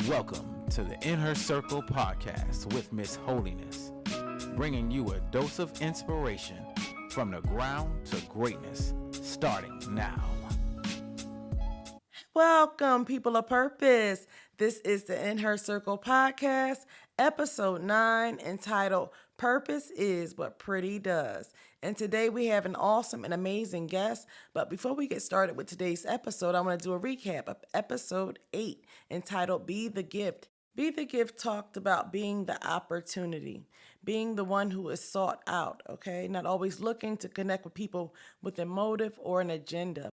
Welcome to the InHer Circle podcast with MsHoliness, bringing you a dose of inspiration from the ground to greatness, starting now. Welcome, people of purpose. This is the InHer Circle podcast, episode 9, entitled Purpose is What Pretty Does. And today we have an awesome and amazing guest. But before we get started with today's episode, I want to do a recap of episode 8, entitled Be the Gift. Be the Gift talked about being the opportunity, being the one who is sought out, okay? Not always looking to connect with people with a motive or an agenda.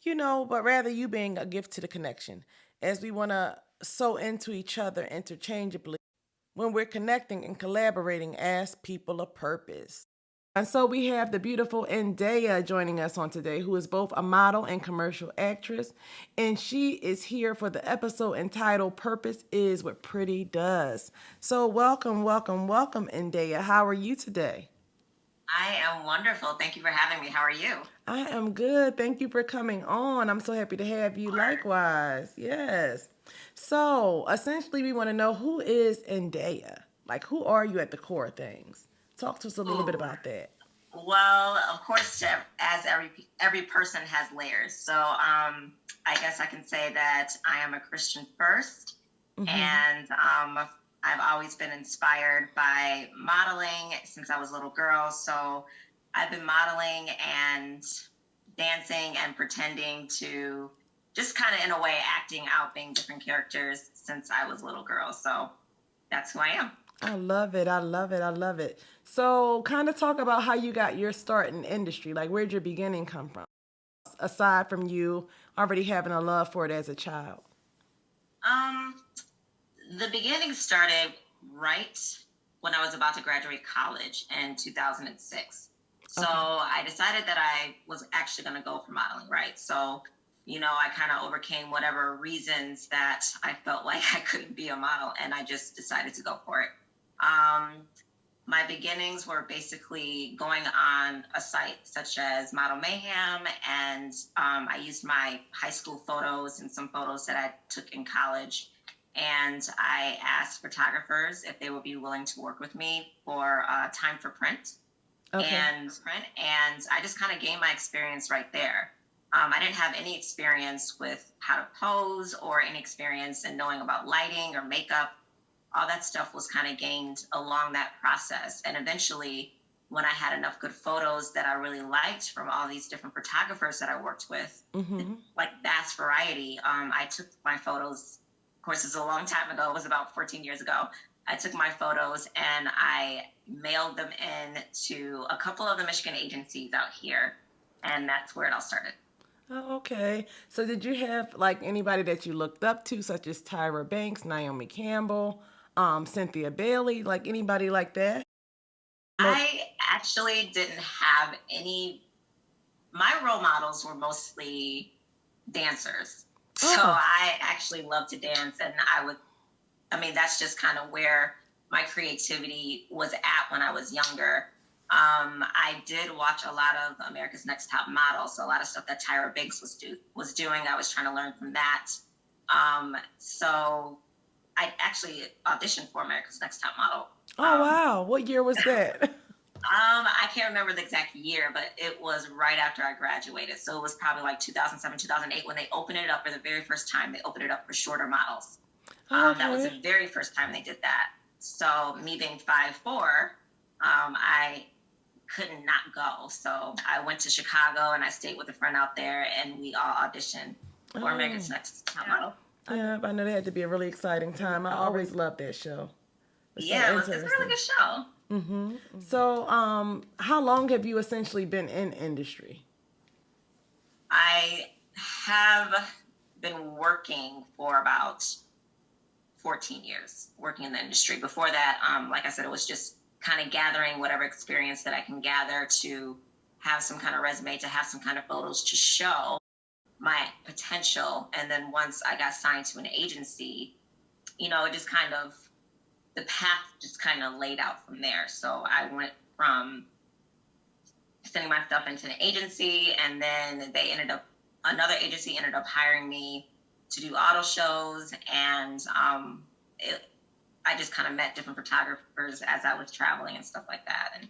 But rather you being a gift to the connection, as we want to sow into each other interchangeably when we're connecting and collaborating as people of purpose. And so we have the beautiful Andea joining us on today, who is both a model and commercial actress. And she is here for the episode entitled Purpose is What Pretty Does. So welcome, Andea. How are you today? I am wonderful. Thank you for having me. How are you? I am good. Thank you for coming on. I'm so happy to have you. Likewise. Yes. So essentially we want to know, who is Andea? Like, who are you at the core of things? Talk to us a little bit about that. Well, of course, as every person has layers. So I guess I can say that I am a Christian first. And I've always been inspired by modeling since I was a little girl. So I've been modeling and dancing and pretending to just kind of, in a way, acting out, being different characters since I was a little girl. So that's who I am. I love it. So kind of talk about how you got your start in industry. Like, where'd your beginning come from? Aside from you already having a love for it as a child. The beginning started right when I was about to graduate college in 2006. So I decided that I was actually going to go for modeling, right? So, I kind of overcame whatever reasons that I felt like I couldn't be a model, and I just decided to go for it. My beginnings were basically going on a site such as Model Mayhem, and I used my high school photos and some photos that I took in college. And I asked photographers if they would be willing to work with me for time for print. And I just kind of gained my experience right there. I didn't have any experience with how to pose or any experience in knowing about lighting or makeup. All that stuff was kind of gained along that process. And eventually, when I had enough good photos that I really liked from all these different photographers that I worked with, like vast variety, I took my photos. Of course, it's a long time ago. It was about 14 years ago. I took my photos and I mailed them in to a couple of the Michigan agencies out here. And that's where it all started. Oh, okay. So did you have like anybody that you looked up to, such as Tyra Banks, Naomi Campbell, Cynthia Bailey, like anybody like that? I actually didn't have any. My role models were mostly dancers. So I actually love to dance, and that's just kind of where my creativity was at when I was younger. I did watch a lot of America's Next Top Model, so a lot of stuff that Tyra Banks was doing, I was trying to learn from that. So I actually auditioned for America's Next Top Model. Oh, wow. What year was that? I can't remember the exact year, but it was right after I graduated. So it was probably like 2007, 2008 when they opened it up for the very first time. They opened it up for shorter models. That was the very first time they did that. So me being 5'4", I couldn't not go. So I went to Chicago and I stayed with a friend out there, and we all auditioned for America's Next Top Model. Yeah, I know that had to be a really exciting time. I always loved that show. It's a really good show. So, how long have you essentially been in industry? I have been working for about 14 years, working in the industry. Before that, like I said, it was just kind of gathering whatever experience that I can gather to have some kind of resume, to have some kind of photos to show my potential. And then once I got signed to an agency, it just kind of, the path just kind of laid out from there. So I went from sending my stuff into an agency, and then another agency ended up hiring me to do auto shows, and I just kind of met different photographers as I was traveling and stuff like that.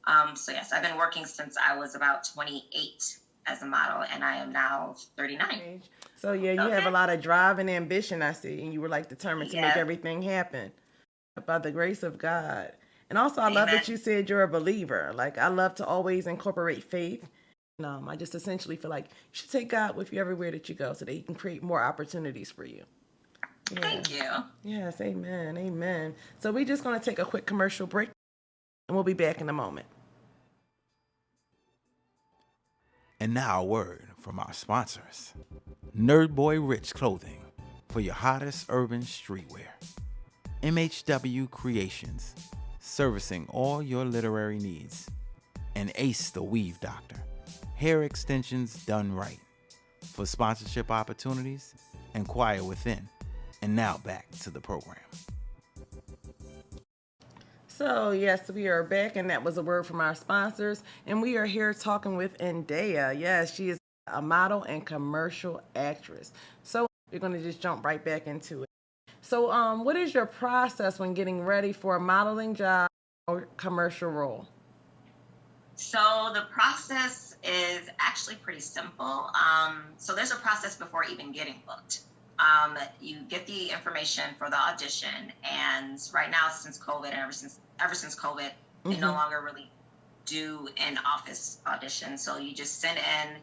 And so yes, I've been working since I was about 28 as a model, and I am now 39. So yeah, you have a lot of drive and ambition, I see, and you were like determined to make everything happen by the grace of God. And also, I love that you said you're a believer. Like, I love to always incorporate faith. I just essentially feel like you should take God with you everywhere that you go so that he can create more opportunities for you. Yeah. Thank you. Yes, amen, amen. So we're just going to take a quick commercial break, and we'll be back in a moment. And now a word from our sponsors. Nerd Boy Rich Clothing for your hottest urban streetwear. MHW Creations, servicing all your literary needs. And Ace the Weave Doctor, hair extensions done right. For sponsorship opportunities, inquire within. And now back to the program. So yes, we are back, and that was a word from our sponsors. And we are here talking with Andea. Yes, she is a model and commercial actress. So we're going to just jump right back into it. So what is your process when getting ready for a modeling job or commercial role? So the process is actually pretty simple. So there's a process before even getting booked. You get the information for the audition, and right now, since COVID, and ever since COVID, they no longer really do in-office audition. So you just send in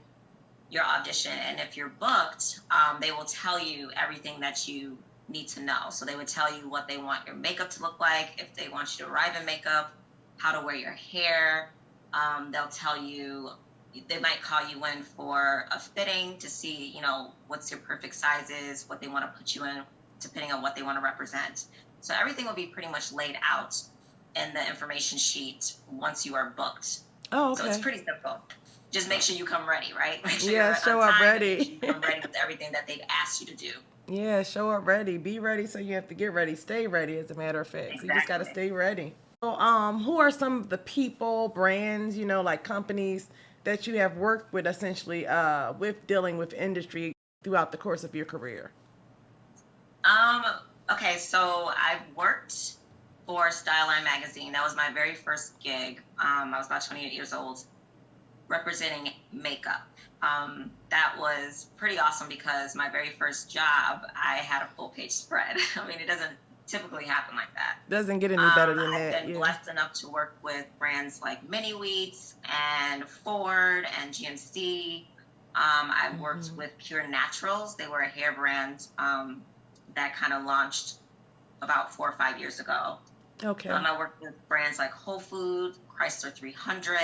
your audition, and if you're booked, they will tell you everything that you need to know. So they would tell you what they want your makeup to look like, if they want you to arrive in makeup, how to wear your hair. They'll tell you, they might call you in for a fitting to see, what's your perfect sizes, what they want to put you in, depending on what they want to represent. So everything will be pretty much laid out in the information sheet once you are booked. Oh, okay. So it's pretty simple. Just make sure you come ready, right? Make sure show up ready. Make sure you come ready with everything that they've asked you to do. Yeah, show up ready. Be ready, so you have to get ready. Stay ready, as a matter of fact. Exactly. So you just got to stay ready. So, who are some of the people, brands, like companies that you have worked with, essentially, with dealing with industry throughout the course of your career? Okay, so I've worked for Styline magazine. That was my very first gig. I was about 28 years old, representing makeup. That was pretty awesome because my very first job, I had a full page spread. I mean, it doesn't typically happen like that. Doesn't get any better than that. I've been blessed enough to work with brands like Mini Wheats and Ford and GNC. I've worked with Pure Naturals. They were a hair brand that kind of launched about 4 or 5 years ago. Okay. I worked with brands like Whole Foods, Chrysler 300.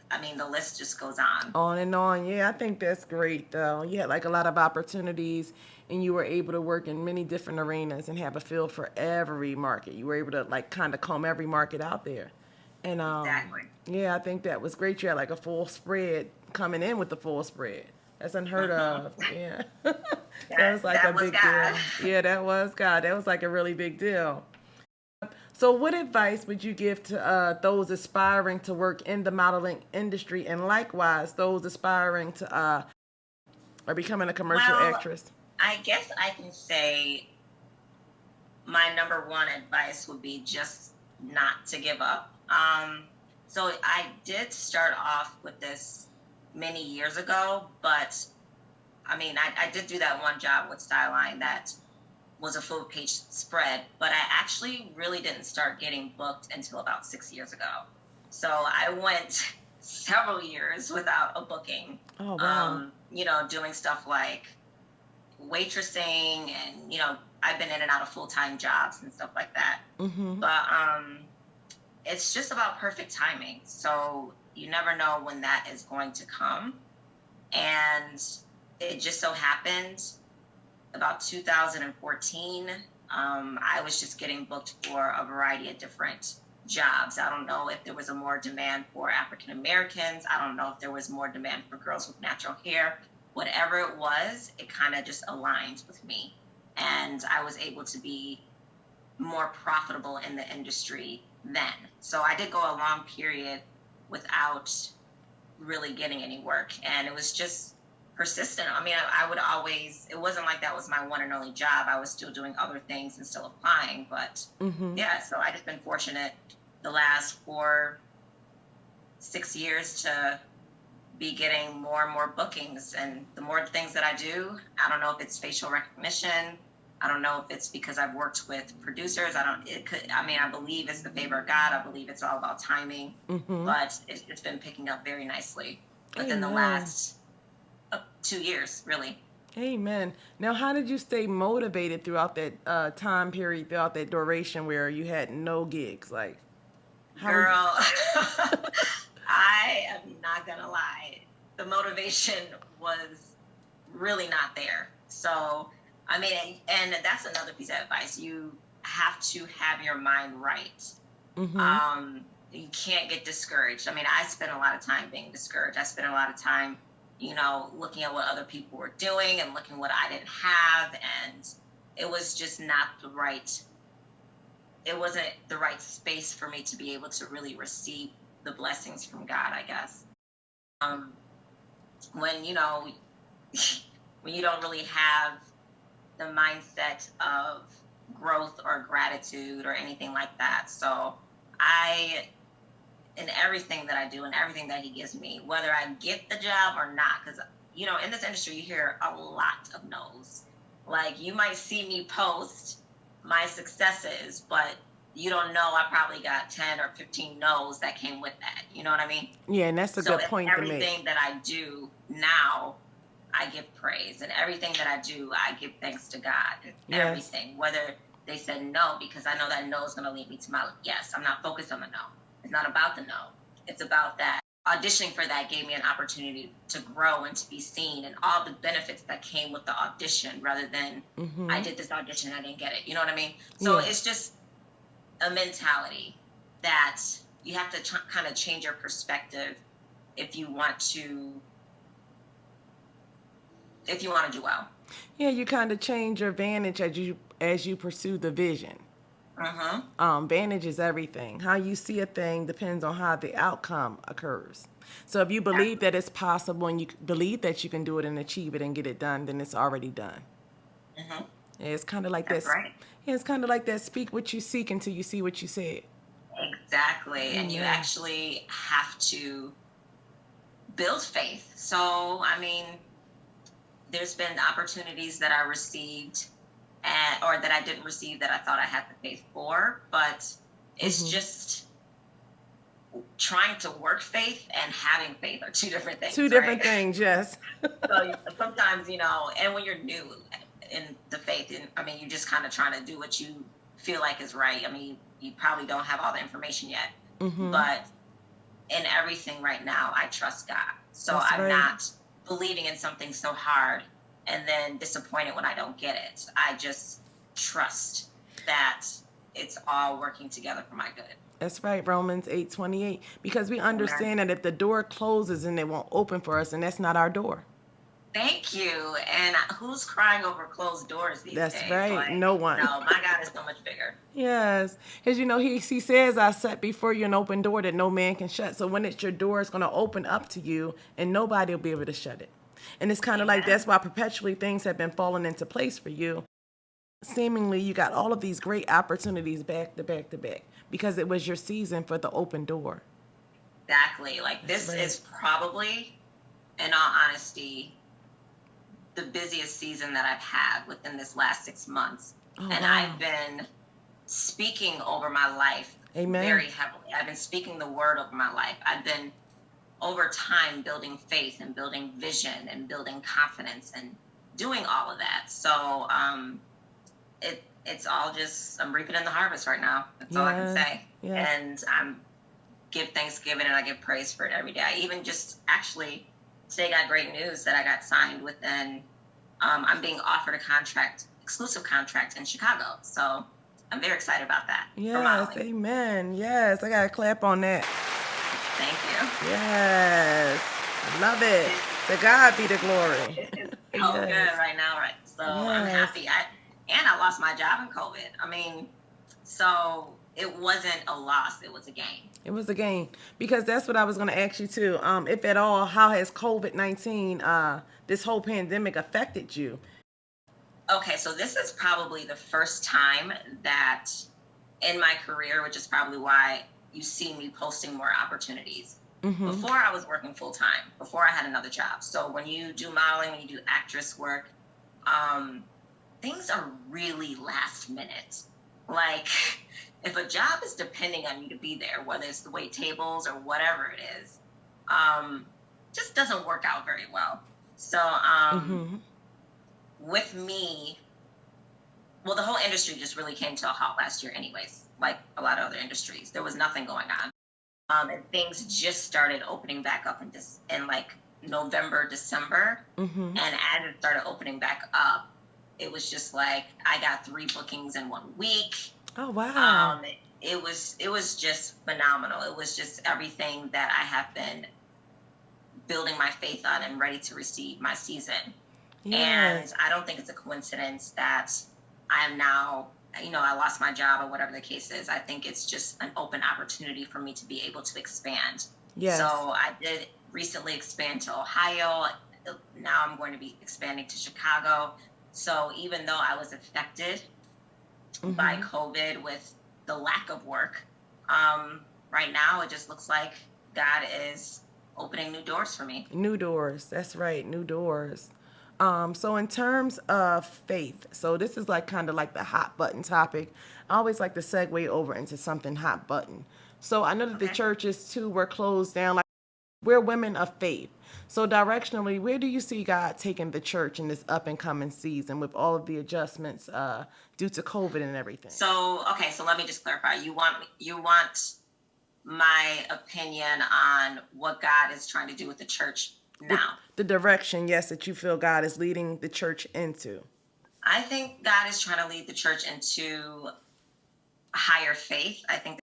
I mean, the list just goes on. On and on. Yeah, I think that's great, though. You had like a lot of opportunities, and you were able to work in many different arenas and have a feel for every market. You were able to like kind of comb every market out there. And Exactly. yeah, I think that was great. You had like a full spread coming in with the full spread. That's unheard of. Yeah. That was like a big deal. Yeah, that was God. That was like a really big deal. So what advice would you give to those aspiring to work in the modeling industry, and likewise those aspiring to or becoming a commercial actress? I guess I can say my number one advice would be just not to give up. So I did start off with this many years ago, but I mean, I did do that one job with Styline that was a full page spread, but I actually really didn't start getting booked until about 6 years ago. So I went several years without a booking. Oh, wow. Doing stuff like waitressing, and, I've been in and out of full-time jobs and stuff like that. Mm-hmm. But it's just about perfect timing. So you never know when that is going to come. And it just so happened about 2014, I was just getting booked for a variety of different jobs. I don't know if there was a more demand for African Americans. I don't know if there was more demand for girls with natural hair. Whatever it was, it kind of just aligned with me. And I was able to be more profitable in the industry then. So I did go a long period without really getting any work. And it was just persistent. I mean, I would always, it wasn't like that was my one and only job. I was still doing other things and still applying. But yeah, so I just been fortunate the last 4-6 years to be getting more and more bookings. And the more things that I do, I don't know if it's facial recognition. I don't know if it's because I've worked with producers. I believe it's the favor of God. I believe it's all about timing, but it's been picking up very nicely within the last 2 years, really. Amen. Now, how did you stay motivated throughout that time period, throughout that duration where you had no gigs? Like, girl, I am not gonna lie. The motivation was really not there. So, I mean, and that's another piece of advice. You have to have your mind right. You can't get discouraged. I mean, I spent a lot of time being discouraged. I spent a lot of time, looking at what other people were doing and looking what I didn't have. And it was just not it wasn't the right space for me to be able to really receive the blessings from God, I guess. When you don't really have the mindset of growth or gratitude or anything like that. So in everything that I do and everything that he gives me, whether I get the job or not, because, in this industry, you hear a lot of no's. Like, you might see me post my successes, but you don't know I probably got 10 or 15 no's that came with that. You know what I mean? Yeah, and that's a good point to make. Everything that I do now, I give praise. And everything that I do, I give thanks to God. Yes. Everything. Whether they said no, because I know that no is going to lead me to my yes. I'm not focused on the no. It's not about the no. It's about that. Auditioning for that gave me an opportunity to grow and to be seen and all the benefits that came with the audition rather than I did this audition, I didn't get it. You know what I mean? So it's just a mentality that you have to kind of change your perspective if you want to do well. Yeah, you kind of change your vantage as you pursue the vision. Vantage is everything. How you see a thing depends on how the outcome occurs. So if you believe that it's possible and you believe that you can do it and achieve it and get it done, then it's already done. Yeah, it's kind of like That's that. right. Yeah, it's kind of like that. Speak what you seek until you see what you said. Exactly. And you actually have to build faith. So, I mean, there's been opportunities that I received or that I didn't receive that I thought I had the faith for, but it's just trying to work faith and having faith are two different things. Two different things, yes. So sometimes, and when you're new in the faith, you're just kind of trying to do what you feel like is right. I mean, you probably don't have all the information yet, but in everything right now, I trust God. So I'm not believing in something so hard and then disappointed when I don't get it. I just trust that it's all working together for my good. That's right, Romans 8:28. Because we understand that if the door closes and it won't open for us, and that's not our door. Thank you. And who's crying over closed doors these days? That's right. No one. No, my God is so much bigger. Yes. Because, he says, I set before you an open door that no man can shut. So when it's your door, it's going to open up to you and nobody will be able to shut it. And it's kind of like that's why perpetually things have been falling into place for you. Seemingly, you got all of these great opportunities back to back to back because it was your season for the open door. Exactly. Like this is probably, in all honesty, the busiest season that I've had within this last 6 months. I've been speaking over my life very heavily. I've been speaking the word over my life. I've been over time building faith and building vision and building confidence and doing all of that. So it's all just, I'm reaping in the harvest right now. That's all I can say. Yes. And I give Thanksgiving and I give praise for it every day. I even just actually today got great news that I got signed within, I'm being offered a exclusive contract in Chicago. So I'm very excited about that. Yes, amen. Yes, I got to clap on that. Thank you. Yes, I love it. To God be the glory. It's so good right now, right? So I'm happy. I lost my job in COVID. I mean, so it wasn't a loss, it was a gain. It was a gain, because that's what I was going to ask you too. If at all, how has COVID-19, this whole pandemic, affected you? Okay, so this is probably the first time that in my career, which is probably why you see me posting more opportunities. Before I was working full time, before I had another job. So when you do modeling, when you do actress work, things are really last minute. Like, if a job is depending on you to be there, whether it's to wait tables or whatever it is, just doesn't work out very well. So with me, well, the whole industry just really came to a halt last year anyways, like a lot of other industries. There was nothing going on. And things just started opening back up in like November, December. And as it started opening back up, it was just like I got 3 bookings in 1 week. Oh, wow. It was just phenomenal. It was just everything that I have been building my faith on and ready to receive my season. Yes. And I don't think it's a coincidence that I am now, I lost my job or whatever the case is. I think it's just an open opportunity for me to be able to expand. Yes. So I did recently expand to Ohio. Now I'm going to be expanding to Chicago. So even though I was affected by COVID with the lack of work, right now it just looks like God is opening new doors for me. New doors. That's right. New doors. So in terms of faith, so this is like kind of like the hot button topic. I always like to segue over into something hot button. So I know that the churches too were closed down. Like, we're women of faith. So directionally, where do you see God taking the church in this up and coming season with all of the adjustments due to COVID and everything? So let me just clarify. You want my opinion on what God is trying to do with the church now? The direction, yes, that you feel God is leading the church into. I think God is trying to lead the church into higher faith. I think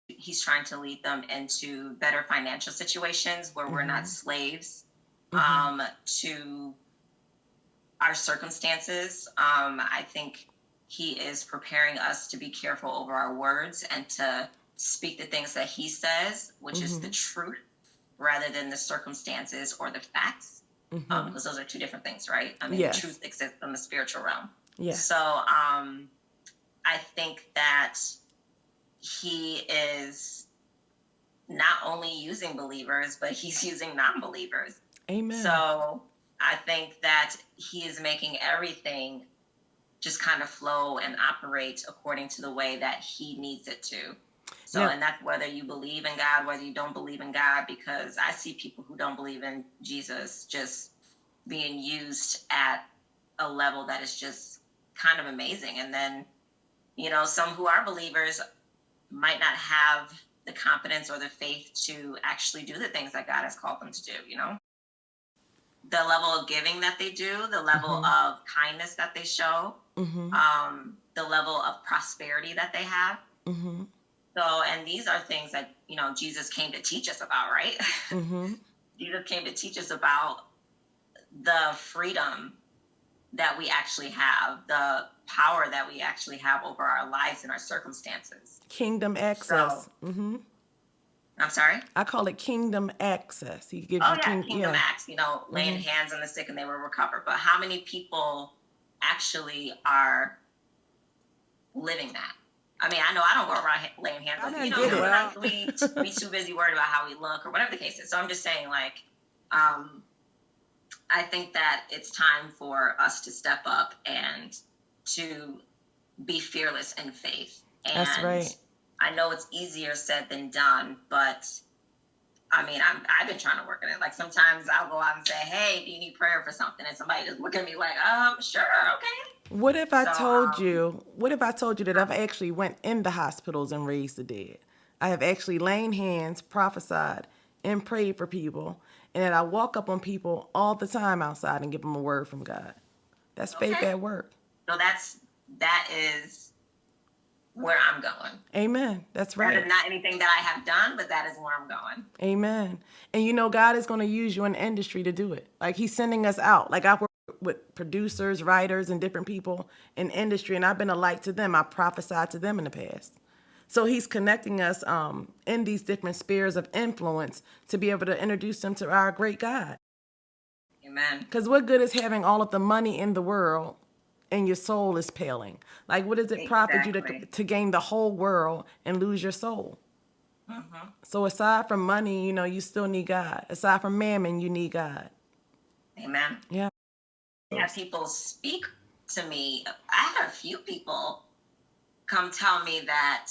he's trying to lead them into better financial situations where we're not slaves to our circumstances. I think he is preparing us to be careful over our words and to speak the things that he says, which is the truth, rather than the circumstances or the facts, because those are 2 different things, right? I mean, Yes. Truth exists in the spiritual realm. Yes. So I think that he is not only using believers, but he's using non-believers. Amen. So I think that he is making everything just kind of flow and operate according to the way that he needs it to. So, and that's whether you believe in God, whether you don't believe in God, because I see people who don't believe in Jesus just being used at a level that is just kind of amazing. And then, some who are believers might not have the confidence or the faith to actually do the things that God has called them to do, The level of giving that they do, the level of kindness that they show, the level of prosperity that they have. So, and these are things that, Jesus came to teach us about, right? Jesus came to teach us about the freedom that we actually have, the power that we actually have over our lives and our circumstances. Kingdom access. So, I'm sorry? I call it kingdom access. He gives you kingdom acts, laying hands on the sick and they will recover. But how many people actually are living that? I mean, I know I don't go around laying hands on people. We too busy worried about how we look or whatever the case is. So I'm just saying, like, I think that it's time for us to step up and to be fearless in faith. And that's right. I know it's easier said than done, but I mean, I've been trying to work on it. Like, sometimes I'll go out and say, hey, do you need prayer for something? And somebody just look at me like, sure, okay. What if I told you that I've actually went in the hospitals and raised the dead? I have actually laid hands, prophesied, and prayed for people, and that I walk up on people all the time outside and give them a word from God. That's faith at work. So that is where I'm going. Amen. That's right. That is not anything that I have done, but that is where I'm going. Amen. And God is going to use you in the industry to do it. Like, he's sending us out. Like, I've worked with producers, writers, and different people in industry, and I've been a light to them. I prophesied to them in the past. So he's connecting us in these different spheres of influence to be able to introduce them to our great God. Amen. Because what good is having all of the money in the world and your soul is paling? Like, what does it profit you to gain the whole world and lose your soul? Mm-hmm. So aside from money, you still need God. Aside from mammon, you need God. Amen. Yeah. Have people speak to me. I had a few people come tell me that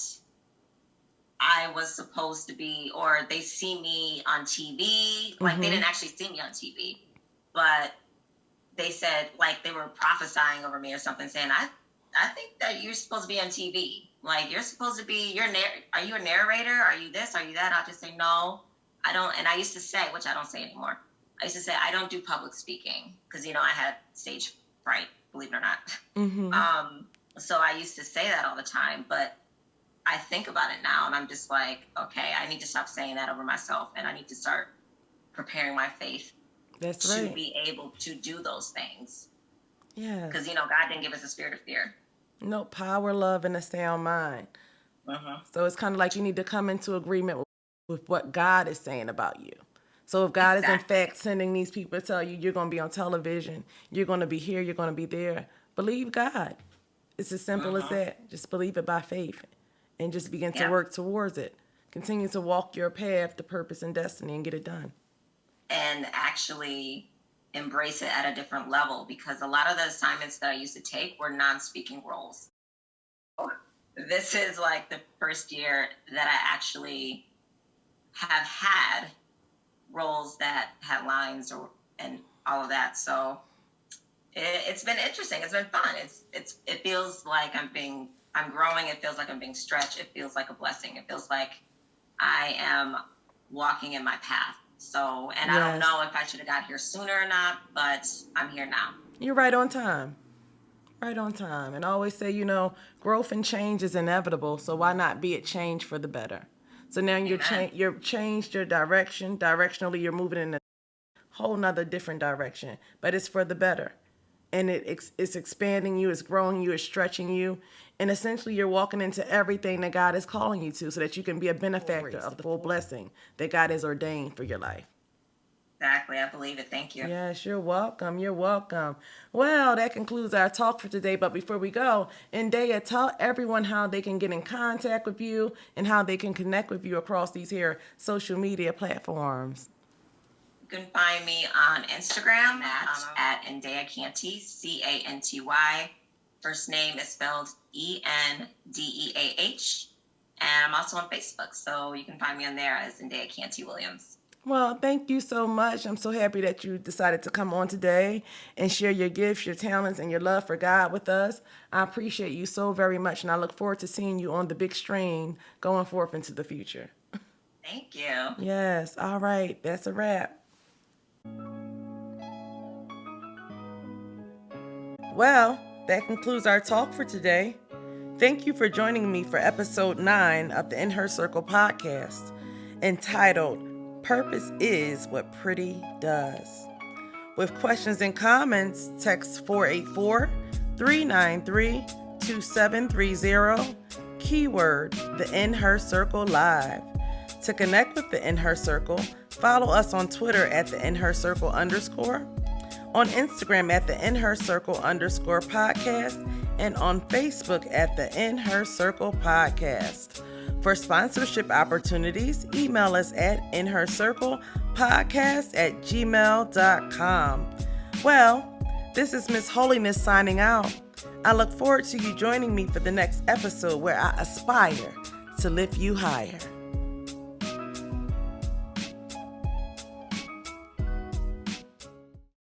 I was supposed to be, or they see me on TV. Like, they didn't actually see me on TV, but they said, like, they were prophesying over me or something, saying, I think that you're supposed to be on TV. Like, you're supposed to be, are you a narrator? Are you this? Are you that? I'll just say, no, I don't. And I used to say, which I don't say anymore, I used to say, I don't do public speaking because, I had stage fright, believe it or not. Mm-hmm. So I used to say that all the time, but I think about it now and I'm just like, okay, I need to stop saying that over myself and I need to start preparing my faith to be able to do those things. Yeah. Because, God didn't give us a spirit of fear. No, power, love, and a sound mind. So it's kind of like you need to come into agreement with what God is saying about you. So if God is in fact sending these people to tell you you're going to be on television, you're going to be here, you're going to be there, believe God. It's as simple as that. Just believe it by faith and just begin to work towards it. Continue to walk your path to purpose and destiny and get it done. And actually embrace it at a different level, because a lot of the assignments that I used to take were non-speaking roles. This is like the first year that I actually have had roles that had lines and all of that. So it's been interesting. It's been fun. It feels like I'm growing. It feels like I'm being stretched. It feels like a blessing. It feels like I am walking in my path. So, and I don't know if I should have got here sooner or not, but I'm here now. You're right on time. Right on time. And I always say, growth and change is inevitable. So why not be it change for the better? So now you've changed your direction. Directionally, you're moving in a whole nother different direction, but it's for the better. And it's expanding you, it's growing you, it's stretching you. And essentially you're walking into everything that God is calling you to so that you can be a benefactor of the full blessing that God has ordained for your life. Exactly. I believe it. Thank you. Yes, you're welcome. You're welcome. Well, that concludes our talk for today. But before we go, Andea, tell everyone how they can get in contact with you and how they can connect with you across these here social media platforms. You can find me on Instagram at Andea Canty, Canty. First name is spelled Endeah. And I'm also on Facebook, so you can find me on there as Andea Canty Williams. Well, thank you so much. I'm so happy that you decided to come on today and share your gifts, your talents, and your love for God with us. I appreciate you so very much, and I look forward to seeing you on the big screen going forth into the future. Thank you. Yes. All right. That's a wrap. Well, that concludes our talk for today. Thank you for joining me for episode 9 of the InHer Circle podcast, entitled Purpose is What Pretty Does. With questions and comments, text 484-393-2730, keyword the InHer Circle Live. To connect with the InHer Circle, follow us on Twitter at the InHer Circle _, on Instagram at the InHer Circle _podcast, and on Facebook at the InHer Circle podcast. For sponsorship opportunities, email us at inhercirclepodcast@gmail.com. Well, this is MsHoliness signing out. I look forward to you joining me for the next episode where I aspire to lift you higher.